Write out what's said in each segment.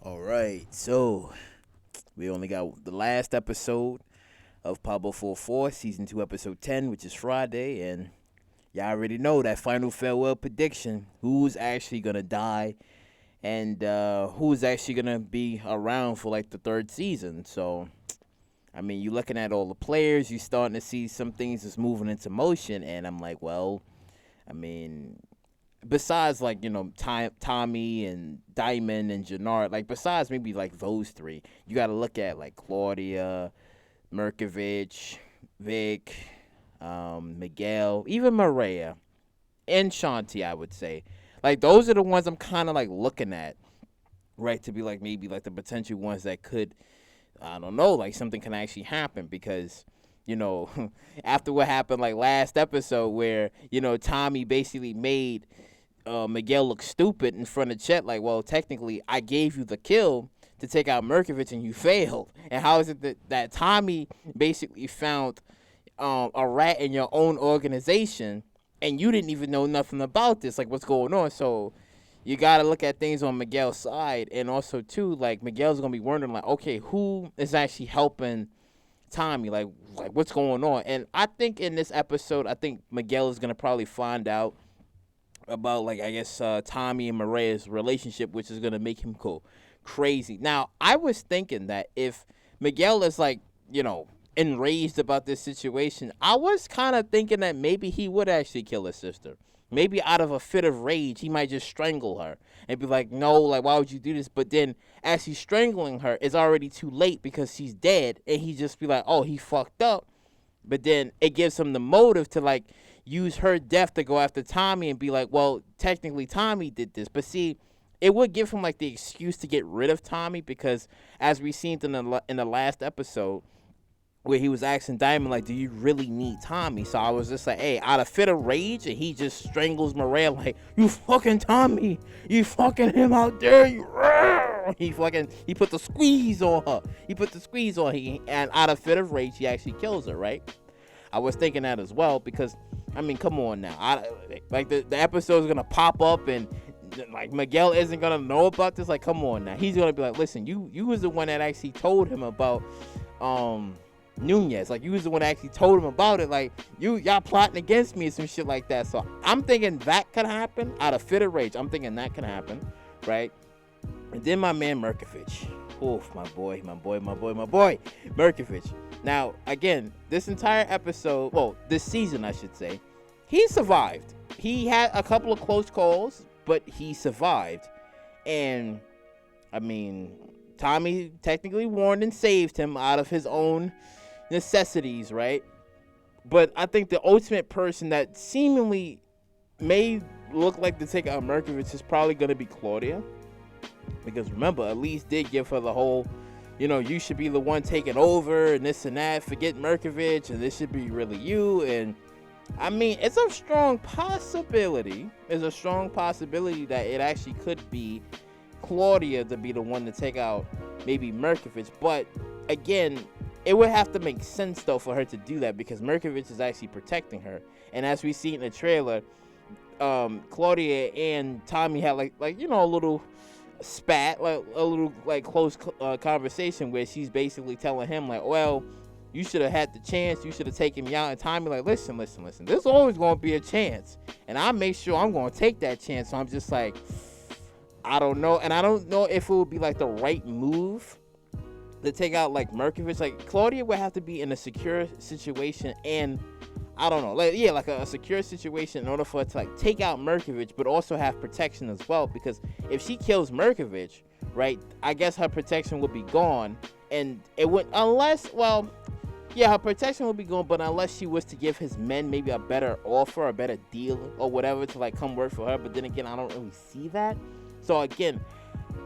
All right, so we only got the last episode of Pablo 4 season 2, episode 10, which is Friday, and y'all already know that final farewell prediction: who's actually gonna die, and who's actually gonna be around for like the third season. So, I mean, you're looking at all the players, you're starting to see some things that's moving into motion, and I'm like, well, I mean, besides like Tommy and Diamond and Janard, like besides maybe like those three, you got to look at like Claudia, Mirevich, Vic, Miguel, even Maria and Shanti. I would say like those are the ones I'm kind of like looking at, right, to be like maybe like the potential ones that could, I don't know, like something can actually happen because. After what happened like last episode where, Tommy basically made Miguel look stupid in front of Chet, like, well, technically, I gave you the kill to take out Mirevich and you failed. And how is it that Tommy basically found a rat in your own organization and you didn't even know nothing about this? Like, what's going on? So you got to look at things on Miguel's side. And also, too, like, Miguel's going to be wondering, like, okay, who is actually helping Tommy? Like what's going on? And I think in this episode, I think Miguel is going to probably find out about, like, I guess Tommy and Maria's relationship, which is gonna make him go crazy. Now, I was thinking that if Miguel is like, enraged about this situation, I was kind of thinking that maybe he would actually kill his sister. Maybe out of a fit of rage, he might just strangle her and be like, no, like, why would you do this? But then as he's strangling her, it's already too late because she's dead, and he just be like, oh, he fucked up. But then it gives him the motive to, like, use her death to go after Tommy and be like, well, technically Tommy did this. But see, it would give him like the excuse to get rid of Tommy because as we seen in the last episode where he was asking Diamond, like, do you really need Tommy? So I was just like, hey, out of fit of rage, and he just strangles Morel like, you fucking Tommy, you fucking him out there, he put the squeeze on her. And out of fit of rage, he actually kills her, right? I was thinking that as well because, I mean, come on now. The episode is going to pop up and, like, Miguel isn't going to know about this. Like, come on now. He's going to be like, listen, you was the one that actually told him about Nunez. Like, you was the one that actually told him about it. Like, y'all plotting against me and some shit like that. So I'm thinking that could happen out of fit of rage. I'm thinking that can happen, right? And then my man Mirevich. Oof, my boy, Mirevich. Now, again, this entire episode, well, this season, I should say, he survived. He had a couple of close calls, but he survived. And, I mean, Tommy technically warned and saved him out of his own necessities, right? But I think the ultimate person that seemingly may look like to take out Mirevich is probably going to be Claudia. Because remember, Elise did give her the whole, you should be the one taking over and this and that. Forget Mirevich and this should be really you. And I mean, it's a strong possibility. That it actually could be Claudia to be the one to take out maybe Mirevich. But again, it would have to make sense though for her to do that because Mirevich is actually protecting her. And as we see in the trailer, Claudia and Tommy had like a little spat, like a little like close conversation where she's basically telling him like, well, you should have had the chance, you should have taken me out. And Tommy like, listen, there's always going to be a chance and I make sure I'm going to take that chance. So I'm just like, I don't know, and I don't know if it would be like the right move to take out like Mirevich. Like Claudia would have to be in a secure situation, and I don't know, like a secure situation in order for her to like take out Mirevich, but also have protection as well. Because if she kills Mirevich, right, I guess her protection would be gone, and it would her protection would be gone, but unless she was to give his men maybe a better offer, a better deal, or whatever to like come work for her. But then again, I don't really see that. So again,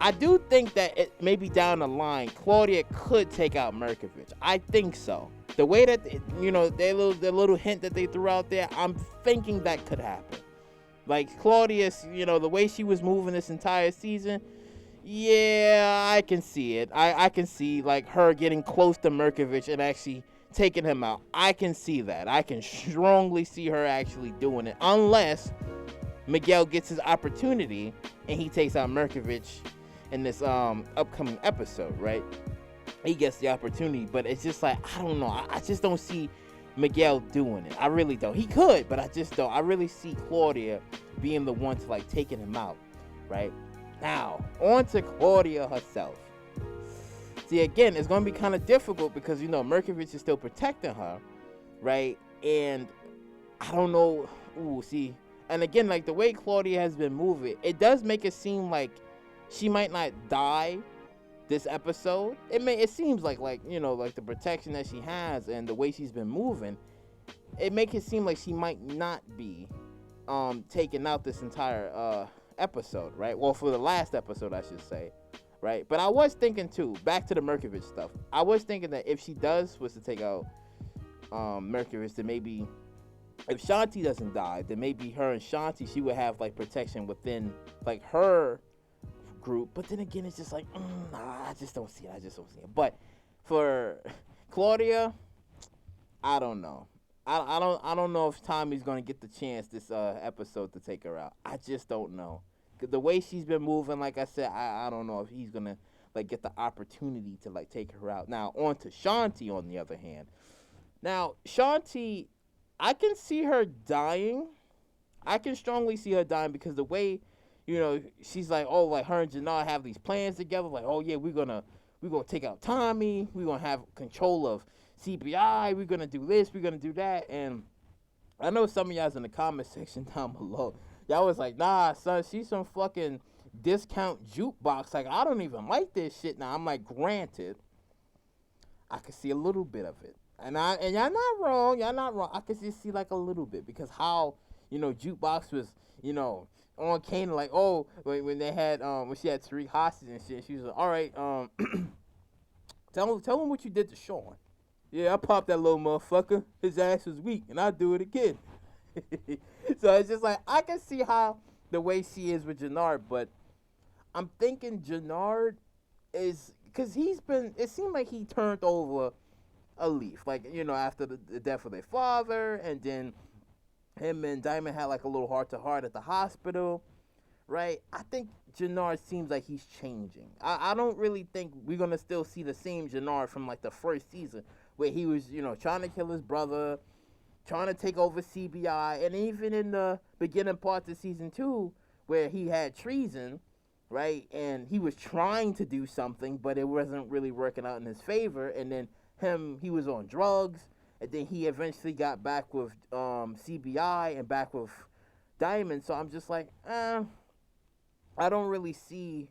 I do think that it maybe down the line, Claudia could take out Mirevich. I think so. The way that, their little hint that they threw out there, I'm thinking that could happen. Like, Claudia, the way she was moving this entire season, yeah, I can see it. I can see, like, her getting close to Mirevich and actually taking him out. I can see that. I can strongly see her actually doing it. Unless Miguel gets his opportunity and he takes out Mirevich in this upcoming episode, right? He gets the opportunity, but it's just like, I don't know. I just don't see Miguel doing it. I really don't. He could, but I just don't. I really see Claudia being the one to like taking him out, right? Now, on to Claudia herself. See, again, it's going to be kind of difficult because, Mirevich is still protecting her, right? And I don't know. See. And again, like the way Claudia has been moving, it does make it seem like she might not die this episode. It seems like like the protection that she has and the way she's been moving, it makes it seem like she might not be taken out this entire episode, right? Well, for the last episode, I should say, right? But I was thinking too, back to the Mirevich stuff. I was thinking that if she was to take out Mirevich, then maybe if Shanti doesn't die, then maybe her and Shanti, she would have like protection within like her group. But then again, it's just like, nah, I just don't see it. But for Claudia, I don't know. I don't know if Tommy's gonna get the chance this episode to take her out. I just don't know. The way she's been moving, like I said, I don't know if he's gonna like get the opportunity to like take her out. Now on to Shanti, on the other hand. Now Shanti, I can see her dying. I can strongly see her dying because the way, she's like, oh, like her and Janard have these plans together. Like, oh yeah, we're gonna take out Tommy. We're gonna have control of CBI. We're gonna do this. We're gonna do that. And I know some of y'all's in the comment section down below. Y'all was like, nah, son, she's some fucking discount jukebox. Like, I don't even like this shit now. I'm like, granted, I can see a little bit of it. And y'all not wrong. I could just see like a little bit because how, Jukebox was, on Kane, like, oh, when they had when she had Tariq hostage and shit, she was like, all right, tell him what you did to Sean. Yeah, I popped that little motherfucker. His ass was weak, and I'll do it again. So it's just like I can see how the way she is with Janard, but I'm thinking Janard is because it seemed like he turned over a leaf, like after the death of their father, and then him and Diamond had like a little heart-to-heart at the hospital, right? I think Janard seems like he's changing. I don't really think we're gonna still see the same Janard from like the first season where he was trying to kill his brother, trying to take over CBI, and even in the beginning parts of season 2 where he had treason, right? And he was trying to do something, but it wasn't really working out in his favor, and then he was on drugs, and then he eventually got back with CBI and back with Diamond. So I'm just like, I don't really see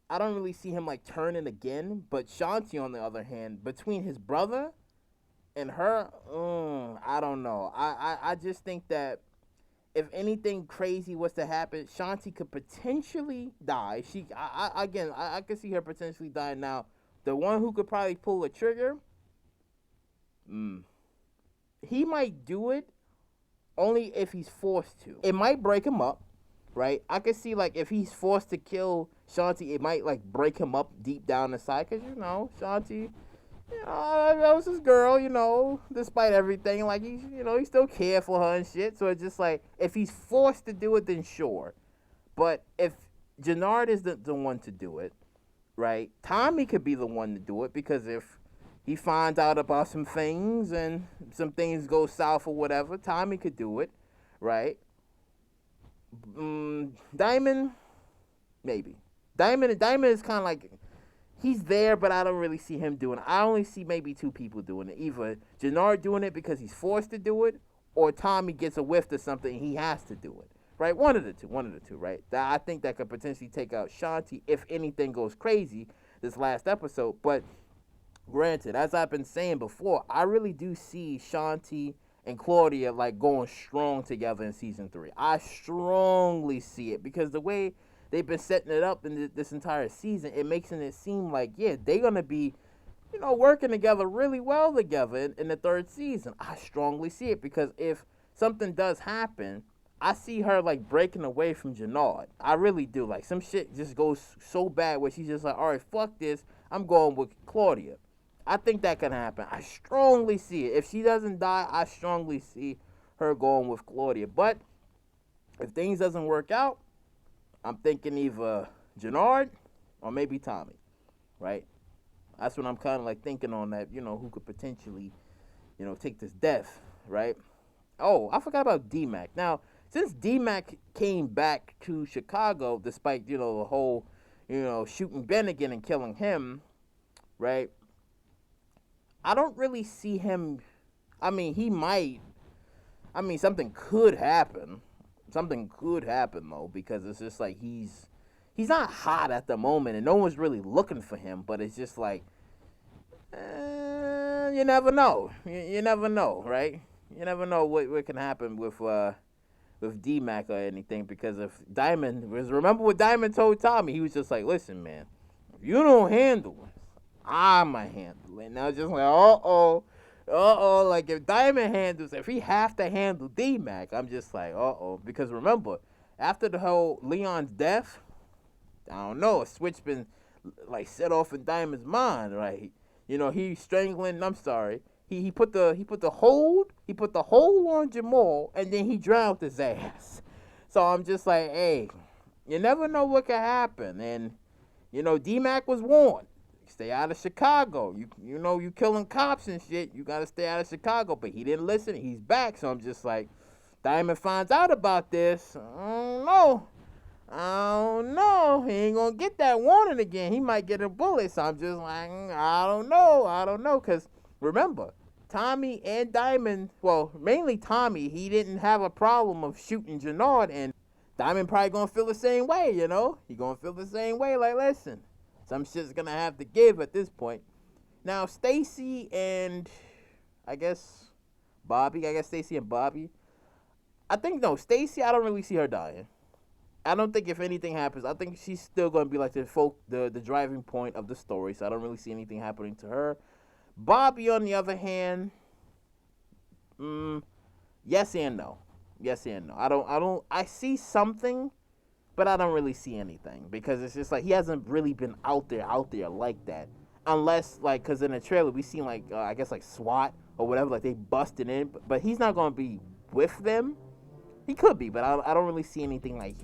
him like turning again. But Shanti, on the other hand, between his brother and her, I don't know. I just think that if anything crazy was to happen, Shanti could potentially die. I could see her potentially dying now. The one who could probably pull the trigger, he might do it only if he's forced to. It might break him up, right? I could see, like, if he's forced to kill Shanti, it might, like, break him up deep down inside. Because, Shanti, that was his girl, despite everything. Like, he still cared for her and shit. So it's just like, if he's forced to do it, then sure. But if Janard is the one to do it, right, Tommy could be the one to do it, because if he finds out about some things and some things go south or whatever, Tommy could do it, right? Diamond, maybe. Diamond is kind of like, he's there, but I don't really see him doing it. I only see maybe 2 people doing it. Either Janard doing it because he's forced to do it, or Tommy gets a whiff to something and he has to do it. Right? One of the two, right? I think that could potentially take out Shanti if anything goes crazy this last episode. But granted, as I've been saying before, I really do see Shanti and Claudia like going strong together in season 3. I strongly see it because the way they've been setting it up in this entire season, it makes it seem like, yeah, they're going to be, working together really well together in the 3rd season. I strongly see it because if something does happen, I see her, like, breaking away from Janard. I really do. Like, some shit just goes so bad where she's just like, all right, fuck this. I'm going with Claudia. I think that can happen. I strongly see it. If she doesn't die, I strongly see her going with Claudia. But if things doesn't work out, I'm thinking either Janard or maybe Tommy, right? That's what I'm kind of like thinking on that, who could potentially, take this death, right? Oh, I forgot about D-Mac. Now, since D-Mac came back to Chicago, despite, the whole, shooting Ben again and killing him, right? I don't really see him. I mean, he might. I mean, something could happen. Something could happen, though, because it's just like he's not hot at the moment, and no one's really looking for him, but it's just like, you never know. You never know, right? You never know what can happen with D-Mac or anything, because if Diamond, remember what Diamond told Tommy, he was just like, listen, man, if you don't handle it, I'ma handle it. Now just like, like if Diamond handles, if he have to handle D-Mac, I'm just like, because remember, after the whole Leon's death, I don't know, a switch been like set off in Diamond's mind, right? He strangling. I'm sorry. He put the hold on Jamal, and then he drowned his ass. So I'm just like, hey, you never know what could happen. And D-Mac was warned, stay out of Chicago. You killing cops and shit. You gotta stay out of Chicago. But he didn't listen. He's back. So I'm just like, Diamond finds out about this. I don't know. He ain't gonna get that warning again. He might get a bullet. So I'm just like, I don't know. Because remember, Tommy and Diamond, well, mainly Tommy, he didn't have a problem of shooting Janard. And Diamond probably gonna feel the same way, He gonna feel the same way. Like, listen, some shit's gonna have to give at this point. Now, Stacy and Stacy and Bobby. Stacy, I don't really see her dying. I don't think if anything happens, I think she's still going to be like the driving point of the story, so I don't really see anything happening to her. Bobby, on the other hand, yes and no. Yes and no. I see something, but I don't really see anything, because it's just like he hasn't really been out there like that. Unless, like, because in the trailer, we seen, like, like SWAT or whatever, like they busted in, but he's not going to be with them. He could be, but I don't really see anything like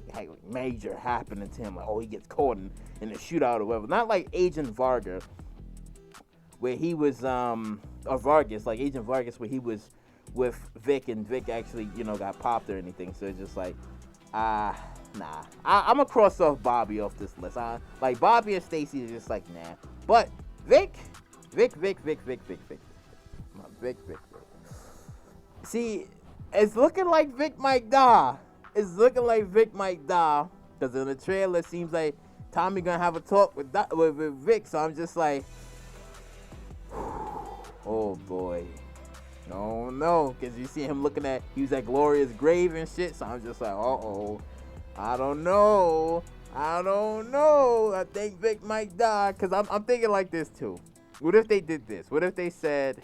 major happening to him. Like, he gets caught in a shootout or whatever. Not like Agent Vargas, where he was, like Agent Vargas, where he was with Vic, and Vic actually, got popped or anything. So it's just like, nah. I'm going to cross off Bobby off this list. Like, Bobby and Stacy is just like, nah. But Vic. See, it's looking like Vic might die. Because in the trailer, it seems like Tommy gonna have a talk with Vic. So I'm just like, oh boy. No. Because you see him he was at Gloria's grave and shit. So I'm just like, I don't know. I think Vic might die. Because I'm thinking like this too. What if they did this? What if they said,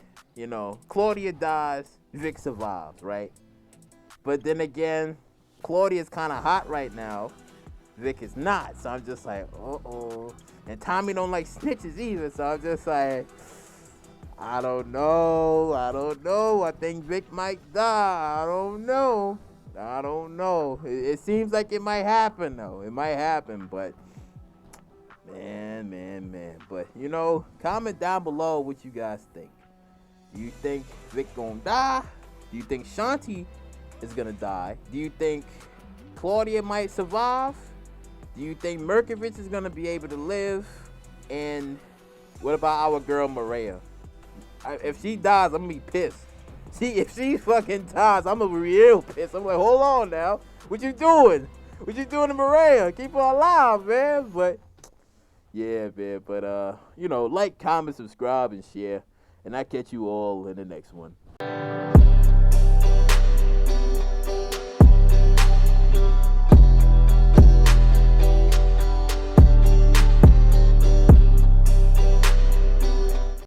Claudia dies, Vic survives, right? But then again, Claudia's kind of hot right now. Vic is not. So I'm just like, And Tommy don't like snitches either. So I'm just like, I don't know. I think Vic might die. I don't know. It seems like it might happen, though. It might happen, but man. But, comment down below what you guys think. Do you think Vic gonna die? Do you think Shanti is gonna die? Do you think Claudia might survive? Do you think Mirevich is gonna be able to live? And what about our girl Maria? If she dies, I'm gonna be pissed. If she fucking dies, I'm gonna be real pissed. I'm like, hold on now, what you doing? What you doing to Maria? Keep her alive, man. But yeah, man. But like, comment, subscribe, and share. And I'll catch you all in the next one.